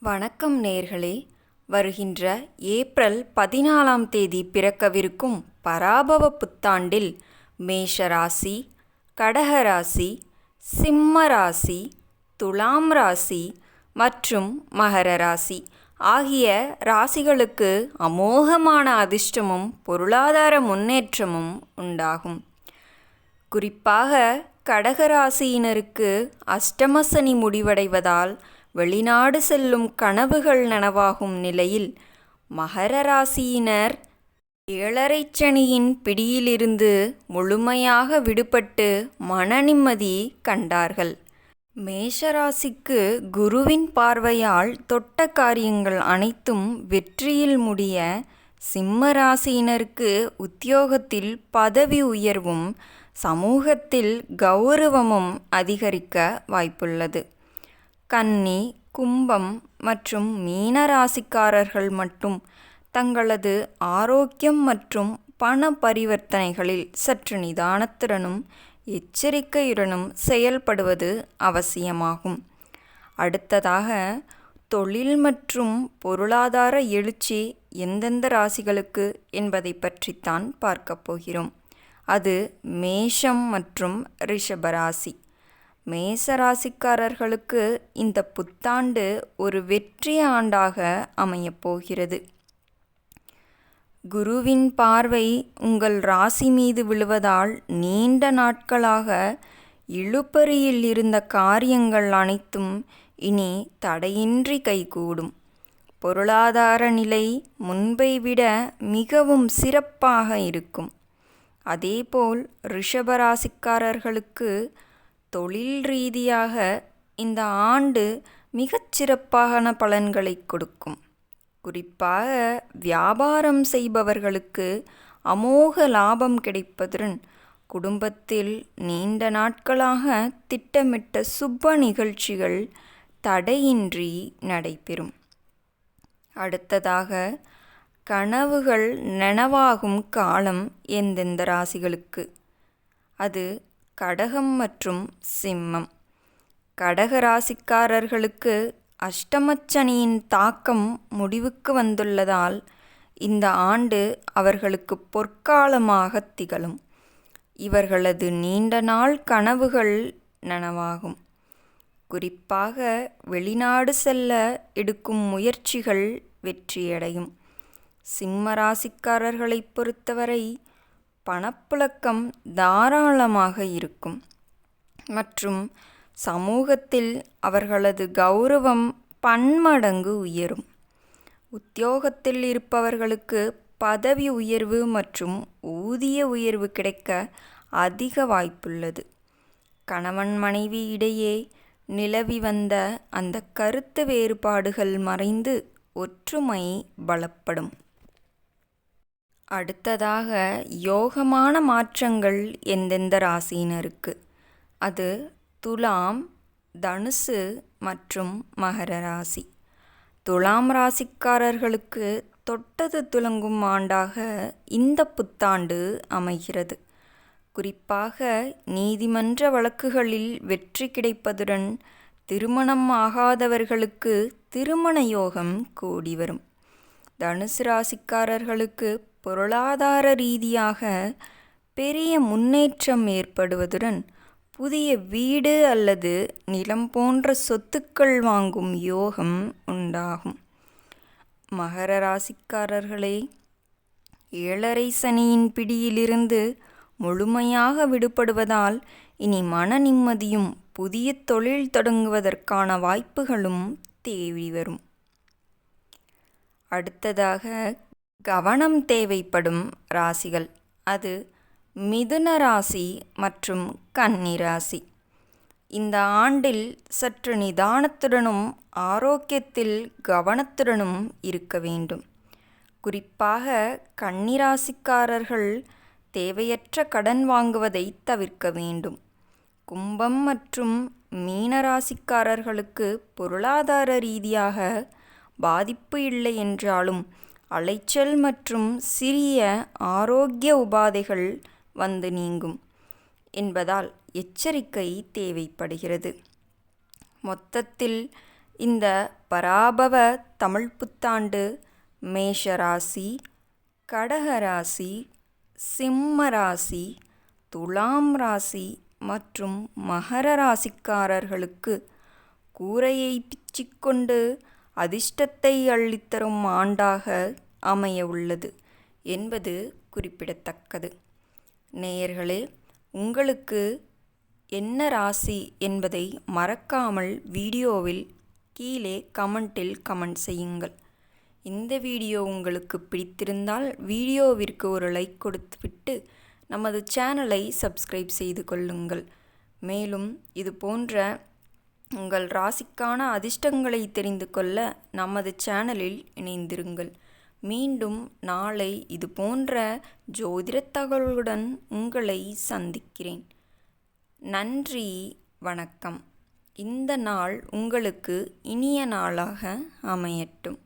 வணக்கம் நேர்களே. வருகின்ற ஏப்ரல் 14ஆம் தேதி பிறக்கவிருக்கும் பராபவ புத்தாண்டில் மேஷ ராசி, கடக ராசி, சிம்ம ராசி, துலாம் ராசி மற்றும் மகர ராசி ஆகிய ராசிகளுக்கு அமோகமான அதிர்ஷ்டமும் பொருளாதார முன்னேற்றமும் உண்டாகும். குறிப்பாக கடகராசியினருக்கு அஷ்டமசனி முடிவடைவதால் வெளிநாடு செல்லும் கனவுகள் நனவாகும் நிலையில், மகர ராசியினர் ஏழரைச் சனியின் பிடியிலிருந்து முழுமையாக விடுபட்டு மன நிம்மதி கண்டார்கள். மேஷராசிக்கு குருவின் பார்வையால் தொட்ட காரியங்கள் அனைத்தும் வெற்றியில் முடிய, சிம்ம ராசியினருக்கு உத்தியோகத்தில் பதவி உயர்வும் சமூகத்தில் கௌரவமும் அதிகரிக்க வாய்ப்புள்ளது. கன்னி, கும்பம் மற்றும் மீன ராசிக்காரர்கள் மட்டும் தங்களது ஆரோக்கியம் மற்றும் பண பரிவர்த்தனைகளில் சற்று நிதானத்துடனும் எச்சரிக்கையுடனும் செயல்படுவது அவசியமாகும். அடுத்ததாக, தொழில் மற்றும் பொருளாதார எழுச்சி எந்தெந்த ராசிகளுக்கு என்பதை பற்றித்தான் பார்க்கப் போகிறோம். அது மேஷம் மற்றும் ரிஷபராசி. மேச ராசிக்காரர்களுக்கு இந்த புத்தாண்டு ஒரு வெற்றி ஆண்டாக அமையப்போகிறது. குருவின் பார்வை உங்கள் ராசி மீது விழுவதால் நீண்ட நாட்களாக இழுபறியில் இருந்த காரியங்கள் அனைத்தும் இனி தடையின்றி கைகூடும். பொருளாதார நிலை முன்பை விட மிகவும் சிறப்பாக இருக்கும். அதேபோல் ரிஷபராசிக்காரர்களுக்கு தொழில் ரீதியாக இந்த ஆண்டு மிகச்சிறப்பான பலன்களை கொடுக்கும். குறிப்பாக வியாபாரம் செய்பவர்களுக்கு அமோக லாபம் கிடைப்பதுடன் குடும்பத்தில் நீண்ட நாட்களாக திட்டமிட்ட சுப நிகழ்ச்சிகள் தடையின்றி நடைபெறும். அடுத்ததாக, கனவுகள் நனவாகும் காலம் எந்தெந்த ராசிகளுக்கு? அது கடகம் மற்றும் சிம்மம். கடக ராசிக்காரர்களுக்கு அஷ்டமச்சனியின் தாக்கம் முடிவுக்கு வந்துள்ளதால் இந்த ஆண்டு அவர்களுக்கு பொற்காலமாக திகழும். இவர்களது நீண்ட நாள் கனவுகள் நனவாகும். குறிப்பாக வெளிநாடு செல்ல எடுக்கும் முயற்சிகள் வெற்றியடையும். சிம்ம ராசிக்காரர்களை பொறுத்தவரை பணப்புழக்கம் தாராளமாக இருக்கும் மற்றும் சமூகத்தில் அவர்களது கௌரவம் பன்மடங்கு உயரும். உத்தியோகத்தில் இருப்பவர்களுக்கு பதவி உயர்வு மற்றும் ஊதிய உயர்வு கிடைக்க அதிக வாய்ப்புள்ளது. கணவன் மனைவி இடையே நிலவி வந்த அந்த கருத்து வேறுபாடுகள் மறைந்து ஒற்றுமை பலப்படும். அடுத்ததாக, யோகமான மாற்றங்கள் எந்தெந்த ராசியினருக்கு? அது துலாம், தனுசு மற்றும் மகர ராசி. துலாம் ராசிக்காரர்களுக்கு தொட்டது துலங்கும் ஆண்டாக இந்த புத்தாண்டு அமைகிறது. குறிப்பாக நீதிமன்ற வழக்குகளில் வெற்றி கிடைப்பதுடன் திருமணம் ஆகாதவர்களுக்கு திருமண யோகம் கூடி வரும். தனுசு ராசிக்காரர்களுக்கு பொருளாதார ரீதியாக பெரிய முன்னேற்றம் ஏற்படுவதுடன் புதிய வீடு அல்லது நிலம் போன்ற சொத்துக்கள் வாங்கும் யோகம் உண்டாகும். மகர ராசிக்காரர்களே, ஏழரை சனியின் பிடியிலிருந்து முழுமையாக விடுபடுவதால் இனி மன நிம்மதியும் புதிய தொழில் தொடங்குவதற்கான வாய்ப்புகளும் தேடி வரும். அடுத்ததாக, கவனம் தேவைப்படும் ராசிகள். அது மிதுன ராசி மற்றும் கன்னி ராசி. இந்த ஆண்டில் சற்று நிதானத்துடனும் ஆரோக்கியத்தில் கவனத்துடனும் இருக்க வேண்டும். குறிப்பாக கன்னி ராசிக்காரர்கள் தேவையற்ற கடன் வாங்குவதை தவிர்க்க வேண்டும். கும்பம் மற்றும் மீன ராசிக்காரர்களுக்கு பொருளாதார ரீதியாக பாதிப்பு இல்லை என்றாலும் அலைச்சல் மற்றும் சிறிய ஆரோக்கிய உபாதைகள் வந்து நீங்கும் என்பதால் எச்சரிக்கை தேவைப்படுகிறது. மொத்தத்தில் இந்த பராபவ தமிழ் புத்தாண்டு மேஷ ராசி, கடக ராசி, சிம்ம ராசி, துலாம் ராசி மற்றும் மகர ராசிக்காரர்களுக்கு கூரையை பிச்சிக்கொண்டு அதிர்ஷ்டத்தை அள்ளித்தரும் ஆண்டாக அமைய உள்ளது என்பது குறிப்பிடத்தக்கது. நேயர்களே, உங்களுக்கு என்ன ராசி என்பதை மறக்காமல் வீடியோவில் கீழே கமெண்டில் கமெண்ட் செய்யுங்கள். இந்த வீடியோ உங்களுக்கு பிடித்திருந்தால் வீடியோவிற்கு ஒரு லைக் கொடுத்துவிட்டு நமது சேனலை சப்ஸ்கிரைப் செய்து கொள்ளுங்கள். மேலும் இது போன்ற உங்கள் ராசிக்கான அதிர்ஷ்டங்களை தெரிந்து கொள்ள நமது சேனலில் இணைந்திருங்கள். மீண்டும் நாளை இது போன்ற ஜோதிட தகவலுடன் உங்களை சந்திக்கிறேன். நன்றி, வணக்கம். இந்த நாள் உங்களுக்கு இனிய நாளாக அமையட்டும்.